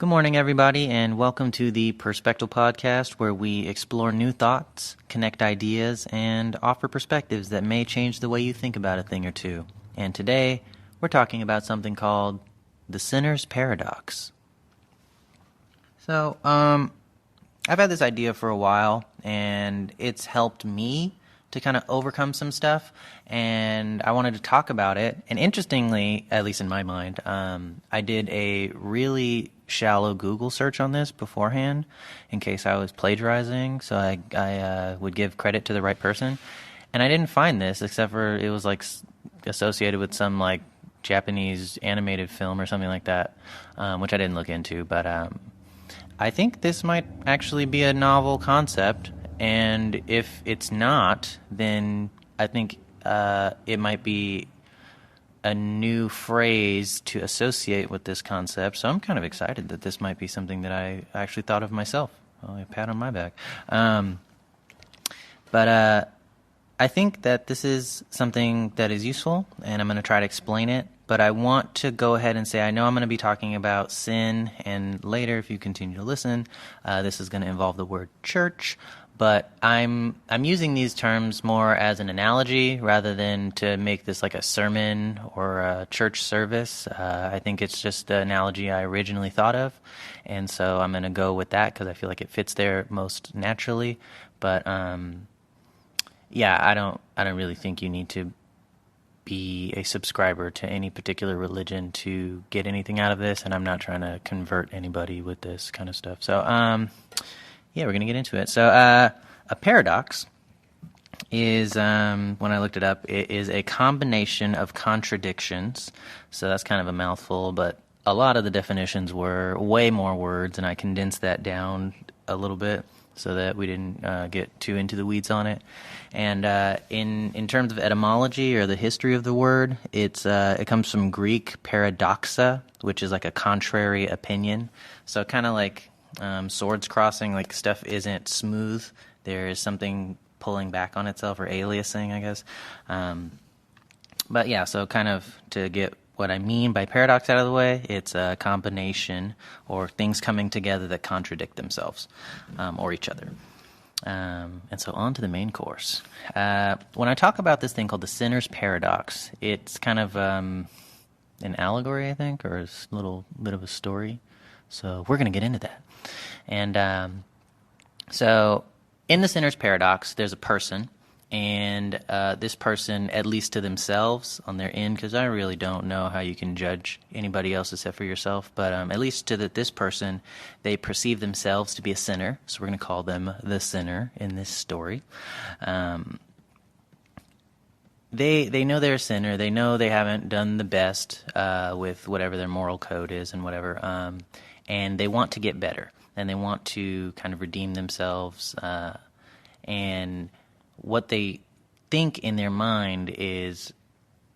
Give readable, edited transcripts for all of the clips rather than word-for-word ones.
Good morning, everybody, and welcome to the Perspective Podcast, where we explore new thoughts, connect ideas, and offer perspectives that may change the way you think about a thing or two. And today, we're talking about something called the Sinner's Paradox. So, I've had this idea for a while, and it's helped me to kind of overcome some stuff, and I wanted to talk about it. And interestingly, at least in my mind, I did a really shallow Google search on this beforehand in case I was plagiarizing, so I would give credit to the right person. And I didn't find this, except for it was like associated with some like Japanese animated film or something like that, which I didn't look into. But I think this might actually be a novel concept. And if it's not, then I think it might be a new phrase to associate with this concept. So I'm kind of excited that this might be something that I actually thought of myself. Oh, a pat on my back. But I think that this is something that is useful, and I'm going to try to explain it. But I want to go ahead and say I know I'm going to be talking about sin, and later, if you continue to listen, this is going to involve the word church. But I'm using these terms more as an analogy rather than to make this like a sermon or a church service. I think it's just the analogy I originally thought of, and so I'm going to go with that because I feel like it fits there most naturally. But yeah, I don't really think you need to be a subscriber to any particular religion to get anything out of this, and I'm not trying to convert anybody with this kind of stuff. So yeah, we're going to get into it. So a paradox is, when I looked it up, it is a combination of contradictions. So that's kind of a mouthful, but a lot of the definitions were way more words, and I condensed that down a little bit so that we didn't get too into the weeds on it. And in terms of etymology or the history of the word, it comes from Greek paradoxa, which is like a contrary opinion. So kind of like swords crossing, like stuff isn't smooth. There is something pulling back on itself, or aliasing, I guess. But yeah, so kind of to get what I mean by paradox out of the way, it's a combination or things coming together that contradict themselves or each other. And so on to the main course. When I talk about this thing called the Sinner's Paradox, it's kind of an allegory, I think, or a little bit of a story. So we're going to get into that. And so in the Sinner's Paradox, there's a person, and this person, at least to themselves on their end, because I really don't know how you can judge anybody else except for yourself, but at least to this person, they perceive themselves to be a sinner, so we're going to call them the sinner in this story. They know they're a sinner. They know they haven't done the best with whatever their moral code is and whatever, and they want to get better, and they want to kind of redeem themselves, and what they think in their mind is,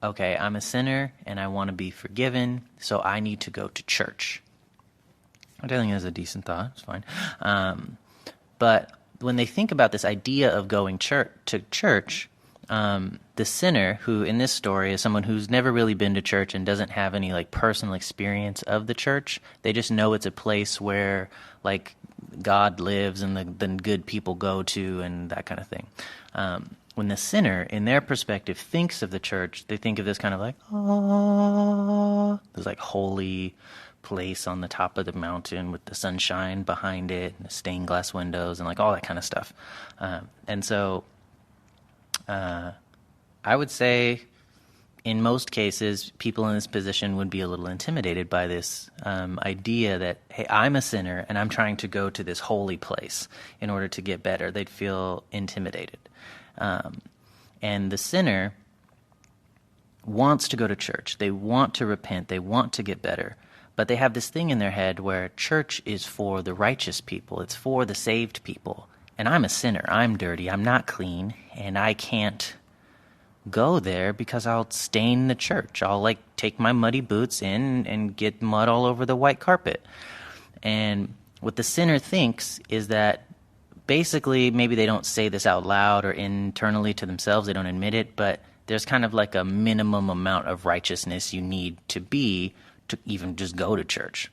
okay, I'm a sinner, and I want to be forgiven, so I need to go to church. I think that's a decent thought. It's fine. But when they think about this idea of going to church, the sinner, who in this story is someone who's never really been to church and doesn't have any like personal experience of the church, they just know it's a place where like God lives and the good people go to and that kind of thing. When the sinner, in their perspective, thinks of the church, they think of this kind of like, this like holy place on the top of the mountain with the sunshine behind it and the stained glass windows and like all that kind of stuff. And so I would say in most cases, people in this position would be a little intimidated by this idea that, hey, I'm a sinner and I'm trying to go to this holy place in order to get better. They'd feel intimidated. And the sinner wants to go to church. They want to repent. They want to get better. But they have this thing in their head where church is for the righteous people. It's for the saved people. And I'm a sinner. I'm dirty. I'm not clean. And I can't go there because I'll stain the church. I'll like take my muddy boots in and get mud all over the white carpet. And what the sinner thinks is that basically maybe they don't say this out loud or internally to themselves. They don't admit it, but there's kind of like a minimum amount of righteousness you need to be to even just go to church,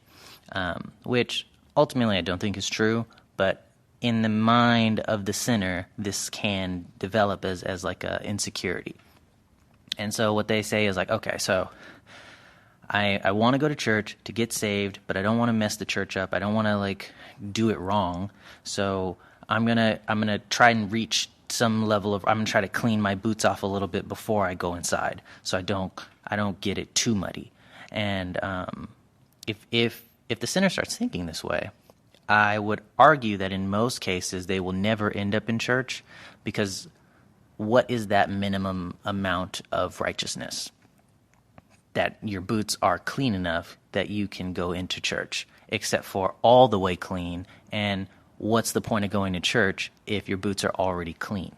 which ultimately I don't think is true, but in the mind of the sinner, this can develop as like a insecurity. And so what they say is like, okay, so I want to go to church to get saved, but I don't want to mess the church up. I don't want to like do it wrong. So I'm gonna try and reach some level of, I'm gonna try to clean my boots off a little bit before I go inside, so I don't get it too muddy. And if the sinner starts thinking this way, I would argue that in most cases they will never end up in church, because what is that minimum amount of righteousness? That your boots are clean enough that you can go into church, except for all the way clean. And what's the point of going to church if your boots are already clean?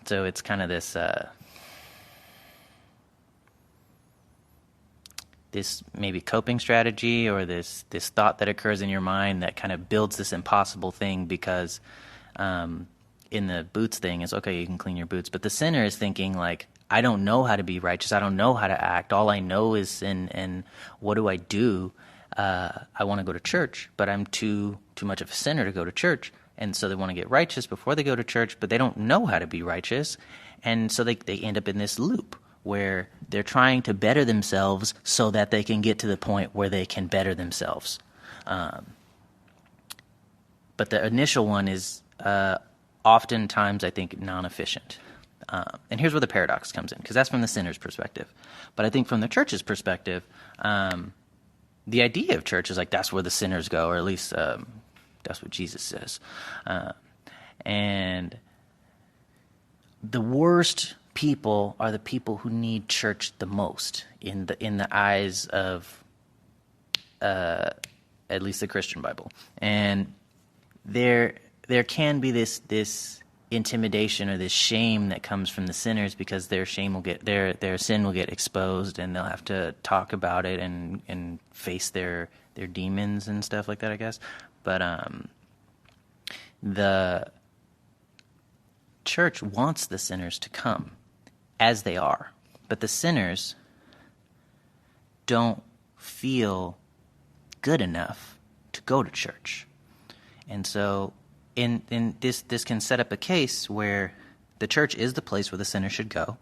So it's kind of this maybe coping strategy, or this thought that occurs in your mind that kind of builds this impossible thing, because in the boots thing is, okay, you can clean your boots, but the sinner is thinking like, I don't know how to be righteous. I don't know how to act. All I know is sin, and what do I do? I want to go to church, but I'm too much of a sinner to go to church. And so they want to get righteous before they go to church, but they don't know how to be righteous. And so they end up in this loop where they're trying to better themselves so that they can get to the point where they can better themselves. But the initial one is oftentimes, I think, non-efficient. And here's where the paradox comes in, because that's from the sinner's perspective. But I think from the church's perspective, the idea of church is like, that's where the sinners go, or at least that's what Jesus says. And the worst people are the people who need church the most in the eyes of at least the Christian Bible. And there can be this intimidation or this shame that comes from the sinners, because their sin will get exposed, and they'll have to talk about it and face their demons and stuff like that, I guess. But the church wants the sinners to come as they are, but the sinners don't feel good enough to go to church. And so in this can set up a case where the church is the place where the sinner should go,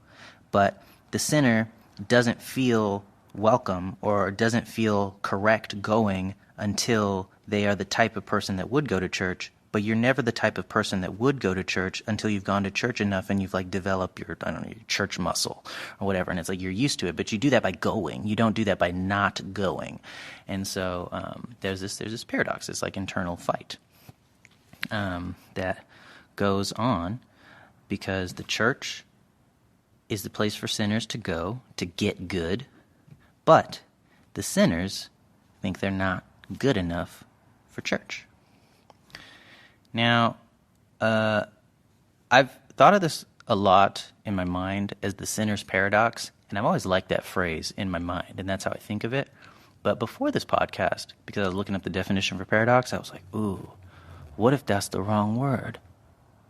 but the sinner doesn't feel welcome or doesn't feel correct going until they are the type of person that would go to church. But you're never the type of person that would go to church until you've gone to church enough and you've like developed your, I don't know, your church muscle or whatever. And it's like you're used to it, but you do that by going. You don't do that by not going. And so there's this paradox, this like internal fight that goes on, because the church is the place for sinners to go to get good, but the sinners think they're not good enough for church. Now, I've thought of this a lot in my mind as the sinner's paradox, and I've always liked that phrase in my mind, and that's how I think of it. But before this podcast, because I was looking up the definition for paradox, I was like, ooh, what if that's the wrong word?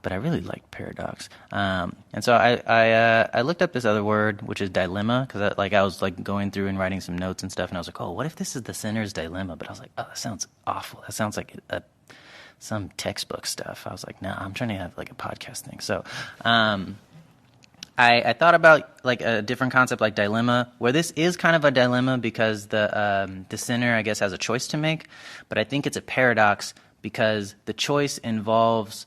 But I really liked paradox. And so I looked up this other word, which is dilemma, because I was like going through and writing some notes and stuff, and I was like, oh, what if this is the sinner's dilemma? But I was like, oh, that sounds awful. That sounds like some textbook stuff. I was like, no, I'm trying to have like a podcast thing. So I thought about like a different concept like dilemma, where this is kind of a dilemma because the sinner, I guess, has a choice to make. But I think it's a paradox because the choice involves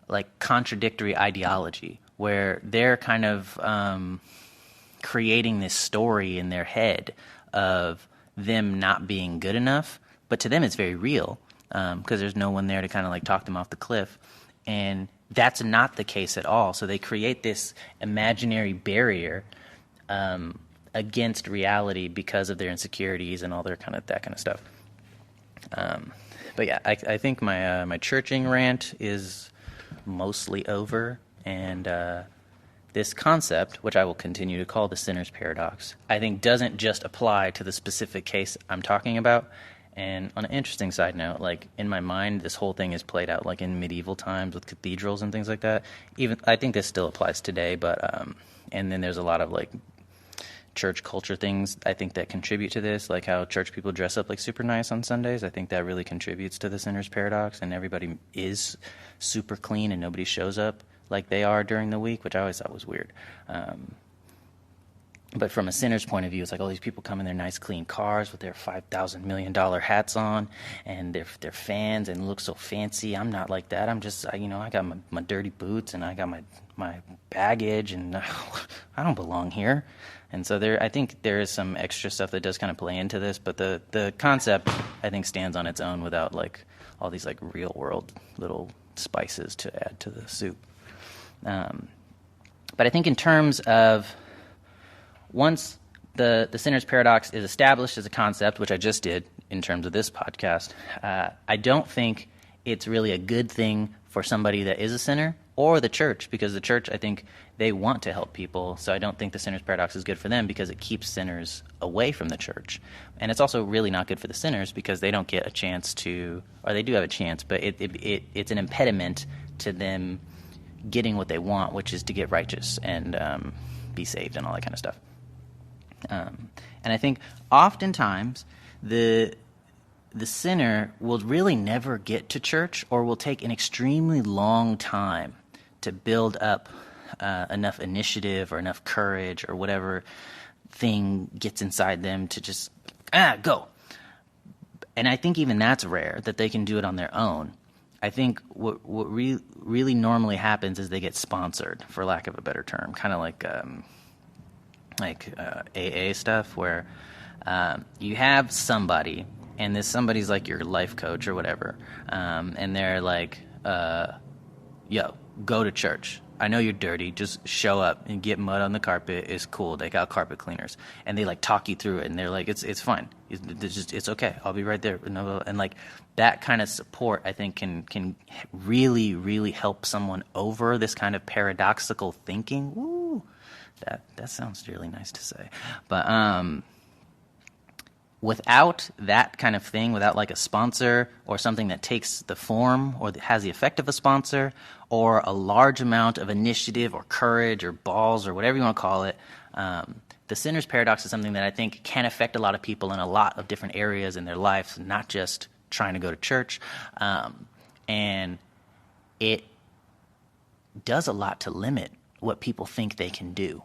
like contradictory ideology, where they're kind of creating this story in their head of them not being good enough. But to them, it's very real. Because there's no one there to kind of like talk them off the cliff. And that's not the case at all. So they create this imaginary barrier against reality because of their insecurities and all their kind of that kind of stuff. But yeah, I think my churching rant is mostly over. And this concept, which I will continue to call the sinner's paradox, I think doesn't just apply to the specific case I'm talking about. And on an interesting side note, like in my mind, this whole thing is played out like in medieval times with cathedrals and things like that. Even I think this still applies today, but and then there's a lot of like church culture things, I think, that contribute to this, like how church people dress up like super nice on Sundays. I think that really contributes to the sinner's paradox, and everybody is super clean and nobody shows up like they are during the week, which I always thought was weird. But from a sinner's point of view, it's like all these people come in their nice, clean cars with their $5,000 million hats on, and they're fans and look so fancy. I'm not like that. I'm just, I got my dirty boots, and I got my baggage, and I don't belong here. And so I think there is some extra stuff that does kind of play into this, but the concept, I think, stands on its own without like all these like real world little spices to add to the soup. But I think in terms of once the sinner's paradox is established as a concept, which I just did in terms of this podcast, I don't think it's really a good thing for somebody that is a sinner or the church, because the church, I think, they want to help people. So I don't think the sinner's paradox is good for them because it keeps sinners away from the church. And it's also really not good for the sinners because they don't get a chance to, or they do have a chance, but it's an impediment to them getting what they want, which is to get righteous and be saved and all that kind of stuff. And I think oftentimes the sinner will really never get to church, or will take an extremely long time to build up enough initiative or enough courage or whatever thing gets inside them to just go. And I think even that's rare, that they can do it on their own. I think what really normally happens is they get sponsored, for lack of a better term, kind of like AA stuff, where you have somebody, and this somebody's like your life coach or whatever, and they're like, yo, go to church. I know you're dirty. Just show up and get mud on the carpet. It's cool. They got carpet cleaners, and they like talk you through it, and they're like, it's fine. It's okay. I'll be right there. And like that kind of support, I think, can really, really help someone over this kind of paradoxical thinking. Woo, that sounds really nice to say, but without that kind of thing, without like a sponsor or something that takes the form or that has the effect of a sponsor, or a large amount of initiative or courage or balls or whatever you want to call it, the sinner's paradox is something that I think can affect a lot of people in a lot of different areas in their lives, not just trying to go to church. And it does a lot to limit what people think they can do.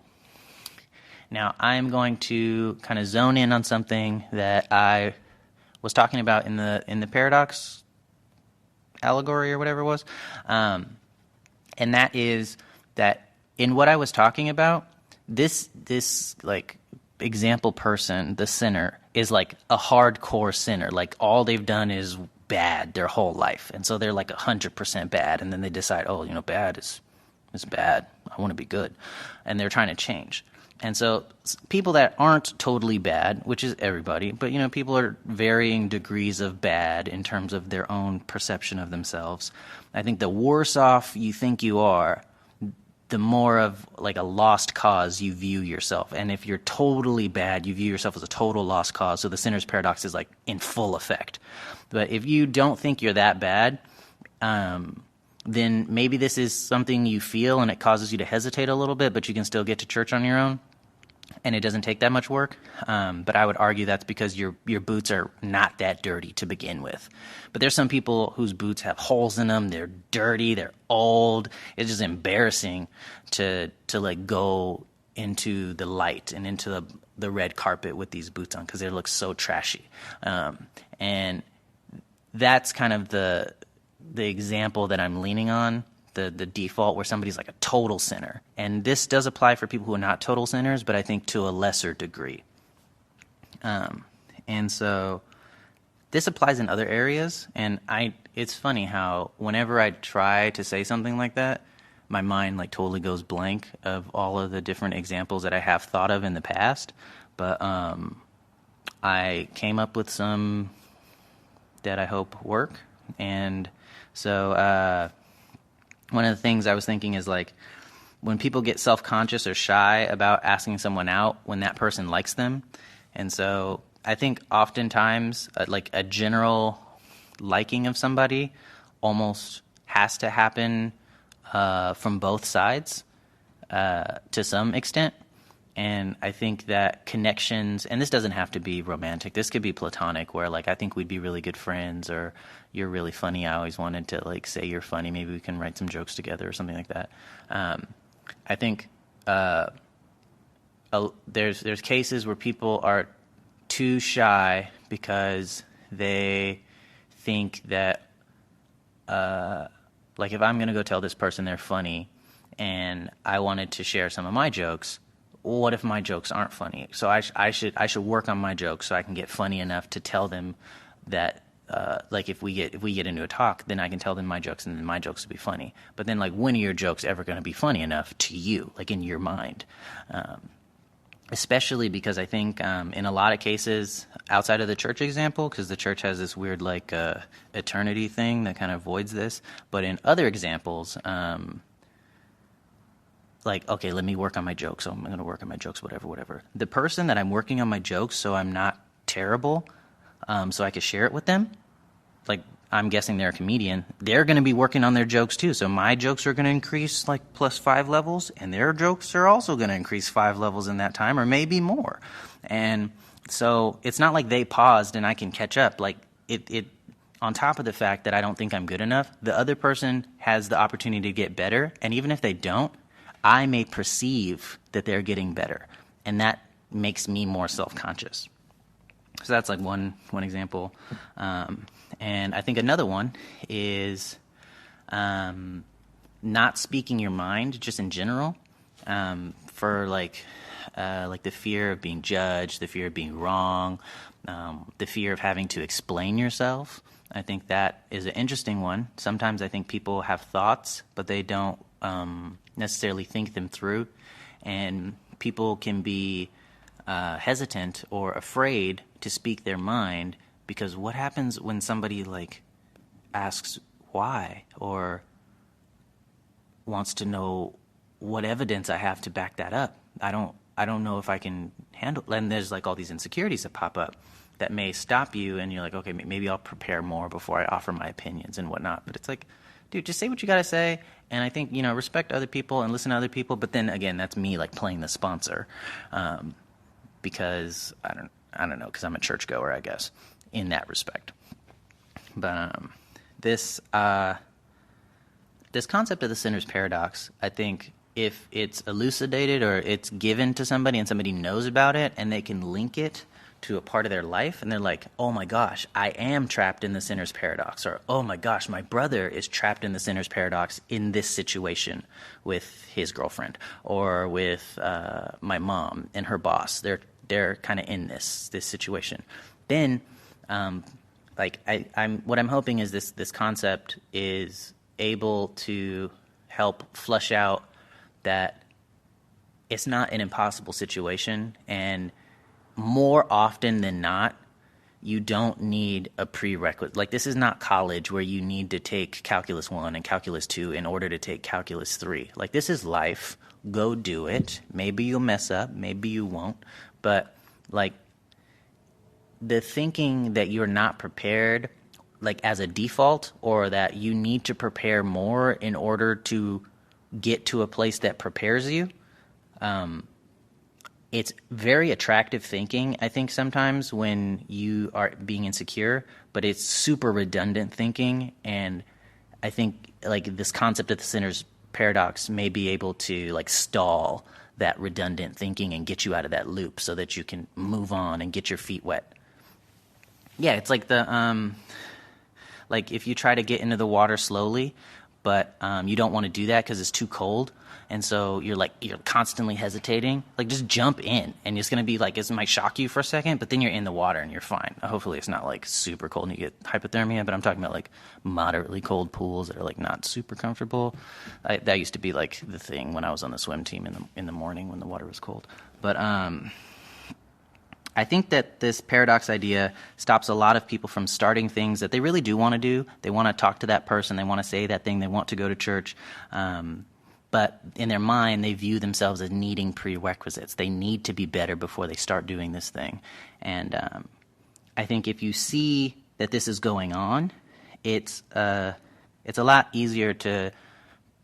Now, I'm going to kind of zone in on something that I was talking about in the paradox allegory or whatever it was, and that is that in what I was talking about, this like example person, the sinner, is like a hardcore sinner. Like all they've done is bad their whole life, and so they're like 100% bad, and then they decide, bad is bad. I want to be good, and they're trying to change. And so people that aren't totally bad, which is everybody, but, people are varying degrees of bad in terms of their own perception of themselves. I think the worse off you think you are, the more of like a lost cause you view yourself. And if you're totally bad, you view yourself as a total lost cause. So the sinner's paradox is like in full effect. But if you don't think you're that bad, then maybe this is something you feel and it causes you to hesitate a little bit, but you can still get to church on your own. And it doesn't take that much work, but I would argue that's because your boots are not that dirty to begin with. But there's some people whose boots have holes in them. They're dirty. They're old. It's just embarrassing to like go into the light and into the red carpet with these boots on because they look so trashy. And that's kind of the example that I'm leaning on. The default where somebody's like a total sinner. And this does apply for people who are not total sinners, but I think to a lesser degree. And so this applies in other areas, and it's funny how whenever I try to say something like that, my mind like totally goes blank of all of the different examples that I have thought of in the past. But I came up with some that I hope work. And so one of the things I was thinking is like when people get self-conscious or shy about asking someone out when that person likes them. And so I think oftentimes like a general liking of somebody almost has to happen from both sides to some extent. And I think that connections, and this doesn't have to be romantic, this could be platonic, where like I think we'd be really good friends, or you're really funny, I always wanted to like say you're funny, maybe we can write some jokes together or something like that. I think there's cases where people are too shy because they think that like if I'm going to go tell this person they're funny and I wanted to share some of my jokes, what if my jokes aren't funny? So I should work on my jokes so I can get funny enough to tell them that like if we get into a talk, then I can tell them my jokes and then my jokes will be funny. But then like when are your jokes ever going to be funny enough to you, like in your mind? Especially because I think in a lot of cases outside of the church example, because the church has this weird like eternity thing that kind of avoids this, but in other examples, like, okay, let me work on my jokes, so I'm going to work on my jokes, whatever. The person that I'm working on my jokes so I'm not terrible, so I can share it with them, like I'm guessing they're a comedian, they're going to be working on their jokes too. So my jokes are going to increase like plus 5 levels, and their jokes are also going to increase 5 levels in that time, or maybe more. And so it's not like they paused and I can catch up. Like it on top of the fact that I don't think I'm good enough, the other person has the opportunity to get better. And even if they don't, I may perceive that they're getting better. And that makes me more self-conscious. So that's like one example. And I think another one is not speaking your mind, just in general, for like the fear of being judged, the fear of being wrong, the fear of having to explain yourself. I think that is an interesting one. Sometimes I think people have thoughts, but they don't necessarily think them through, and people can be hesitant or afraid to speak their mind, because what happens when somebody like asks why, or wants to know what evidence I have to back that up? I don't know if I can handle, and there's like all these insecurities that pop up that may stop you, and you're like, okay, maybe I'll prepare more before I offer my opinions and whatnot. But it's like, dude, just say what you gotta say. And I think, respect other people and listen to other people. But then again, that's me like playing the sponsor, because I don't know, because I'm a churchgoer, I guess, in that respect. But this concept of the sinner's paradox, I think if it's elucidated or it's given to somebody and somebody knows about it and they can link it to a part of their life, and they're like, oh my gosh, I am trapped in the sinner's paradox, or oh my gosh, my brother is trapped in the sinner's paradox in this situation with his girlfriend, or with my mom and her boss. They're kind of in this situation. Then, what I'm hoping is this concept is able to help flush out that it's not an impossible situation, and more often than not, you don't need a prerequisite. Like, this is not college where you need to take Calculus 1 and Calculus 2 in order to take Calculus 3. Like, this is life. Go do it. Maybe you'll mess up. Maybe you won't. But, like, the thinking that you're not prepared, like, as a default, or that you need to prepare more in order to get to a place that prepares you, it's very attractive thinking, I think, sometimes when you are being insecure, but it's super redundant thinking. And I think like this concept of the sinner's paradox may be able to like stall that redundant thinking and get you out of that loop so that you can move on and get your feet wet. Yeah, it's like the like if you try to get into the water slowly, but you don't want to do that because it's too cold. And so you're constantly hesitating. Like, just jump in, and it's going to be like, it might shock you for a second, but then you're in the water and you're fine. Hopefully it's not like super cold and you get hypothermia, but I'm talking about like moderately cold pools that are like not super comfortable. That used to be like the thing when I was on the swim team in the morning when the water was cold. But I think that this paradox idea stops a lot of people from starting things that they really do want to do. They want to talk to that person. They want to say that thing. They want to go to church. But in their mind, they view themselves as needing prerequisites. They need to be better before they start doing this thing. And I think if you see that this is going on, it's a lot easier to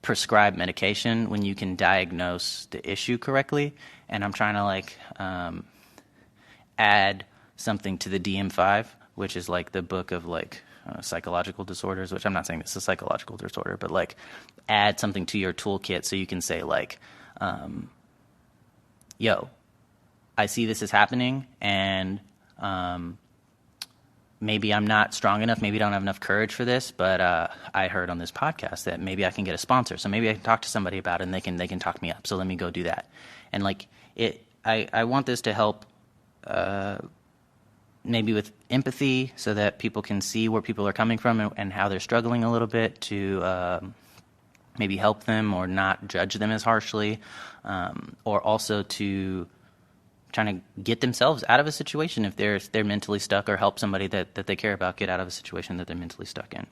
prescribe medication when you can diagnose the issue correctly. And I'm trying to like add something to the DSM-5, which is like the book of like psychological disorders, which I'm not saying this is a psychological disorder, but like add something to your toolkit so you can say like, yo, I see this is happening, and maybe I'm not strong enough, maybe I don't have enough courage for this, but I heard on this podcast that maybe I can get a sponsor, so maybe I can talk to somebody about it and they can talk me up, so let me go do that. And like I want this to help maybe with empathy so that people can see where people are coming from and how they're struggling a little bit, to maybe help them or not judge them as harshly, or also to trying to get themselves out of a situation if they're mentally stuck, or help somebody that they care about get out of a situation that they're mentally stuck in.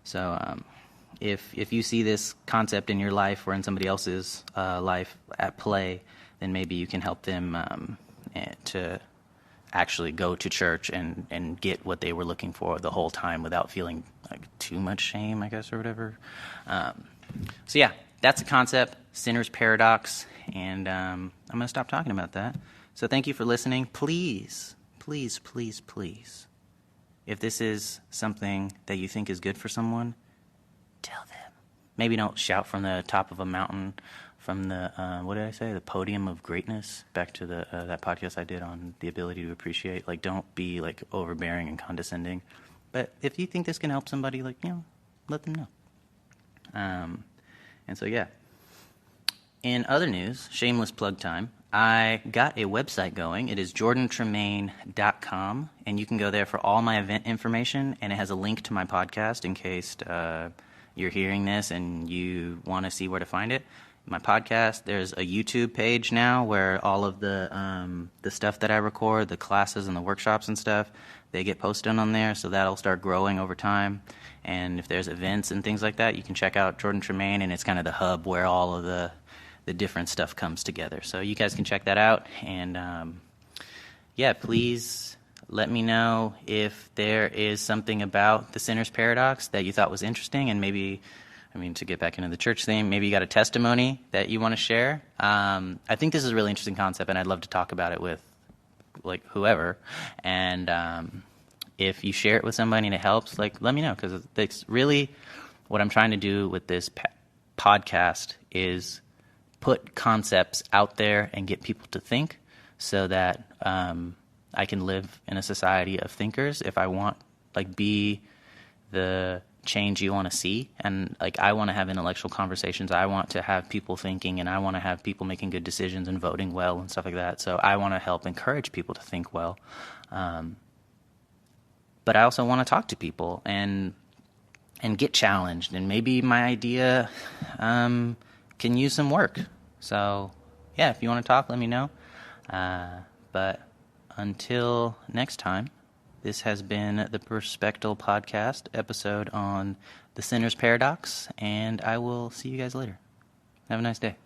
So if you see this concept in your life or in somebody else's life at play, then maybe you can help them to actually go to church and get what they were looking for the whole time without feeling like too much shame, I guess, or whatever. So yeah, that's a concept, Sinner's Paradox, and I'm going to stop talking about that. So thank you for listening. Please, please, please, please, if this is something that you think is good for someone, tell them. Maybe don't shout from the top of a mountain, from the, what did I say, the podium of greatness, back to the that podcast I did on the ability to appreciate. Like, don't be, like, overbearing and condescending. But if you think this can help somebody, like, let them know. And so, yeah. In other news, shameless plug time, I got a website going. It is jordantremaine.com, and you can go there for all my event information, and it has a link to my podcast in case you're hearing this and you want to see where to find it. My podcast, there's a YouTube page now where all of the stuff that I record, the classes and the workshops and stuff, they get posted on there, so that'll start growing over time. And if there's events and things like that, you can check out Jordan Tremaine, and it's kind of the hub where all of the different stuff comes together. So you guys can check that out. And yeah, please let me know if there is something about the Sinner's Paradox that you thought was interesting, and maybe, to get back into the church theme, maybe you got a testimony that you want to share. I think this is a really interesting concept, and I'd love to talk about it with, like, whoever. And if you share it with somebody and it helps, like, let me know, because it's really what I'm trying to do with this podcast is put concepts out there and get people to think, so that I can live in a society of thinkers if I want, like, be the change you want to see. And like, I want to have intellectual conversations. I want to have people thinking, and I want to have people making good decisions and voting well and stuff like that. So I want to help encourage people to think well. But I also want to talk to people and get challenged, and maybe my idea can use some work. So yeah, if you want to talk, let me know. But until next time, this has been the Perspectal Podcast episode on the Sinner's Paradox, and I will see you guys later. Have a nice day.